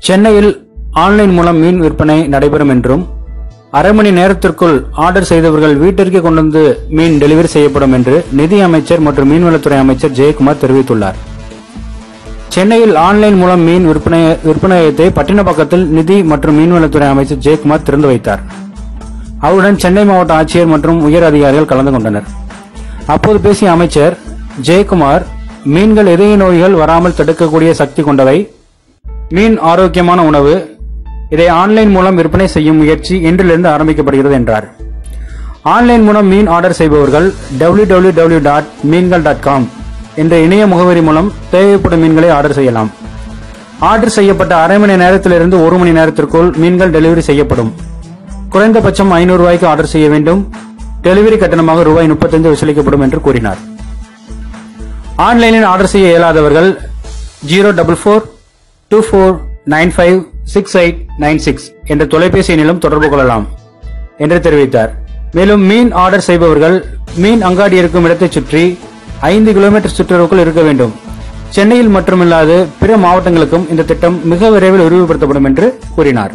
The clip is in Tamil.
சென்னையில் ஆன்லைன் மூலம் மீன் விற்பனை நடைபெறும் என்றும் அரை மணி நேரத்திற்குள் ஆர்டர் செய்தவர்கள் வீட்டிற்கு கொண்டு வந்து மீன் டெலிவரி செய்யப்படும் என்று நிதி அமைச்சர் மற்றும் மீன்வளத்துறை அமைச்சர் ஜெயக்குமார் தெரிவித்துள்ளார். சென்னையில் ஆன்லைன் மூலம் மீன் விற்பனையத்தை பட்டினப்பாக்கத்தில் நிதி மற்றும் மீன்வளத்துறை அமைச்சர் ஜெயக்குமார் திறந்து வைத்தார். அவருடன் சென்னை மாவட்ட ஆட்சியர் மற்றும் உயர் அதிகாரிகள் கலந்து கொண்டனர். அப்போது பேசிய அமைச்சர் ஜெயக்குமார், மீன்கள் இதய நோய்கள் வராமல் தடுக்கக்கூடிய சக்தி கொண்டவை, மீன் ஆரோக்கியமான உணவு, இதை ஆன்லைன் மூலம் விற்பனை செய்யும் முயற்சி இன்றிலிருந்து ஆரம்பிக்கப்படுகிறது என்றார். ஆன்லைன் மூலம் மீன் ஆர்டர் செய்பவர்கள் www.meengal.com என்ற இணைய முகவரி மூலம் தேவைப்படும் மீன்களை ஆர்டர் செய்யலாம். ஆர்டர் செய்யப்பட்ட அரை மணி நேரத்திலிருந்து ஒரு மணி நேரத்திற்குள் மீன்கள் டெலிவரி செய்யப்படும். குறைந்தபட்சம் 500 ரூபாய்க்கு ஆர்டர் செய்ய வேண்டும். டெலிவரி கட்டணமாக ரூபாய் 35 வசூலிக்கப்படும் என்று கூறினார். ஆன்லைனில் ஆர்டர் செய்ய இயலாதவர்கள் 04424956896 என்ற தொலைபேசி எண்ணிலும் தொடர்பு கொள்ளலாம் என்று தெரிவித்தார். மேலும் மீன் ஆர்டர் செய்பவர்கள் மீன் அங்காடி இருக்கும் இடத்தை சுற்றி 5 கிலோமீட்டர் சுற்றுவதற்குள் இருக்க வேண்டும். சென்னையில் மட்டுமில்லாது பிற மாவட்டங்களுக்கும் இந்த திட்டம் மிக விரைவில் விரிவுபடுத்தப்படும் என்று கூறினார்.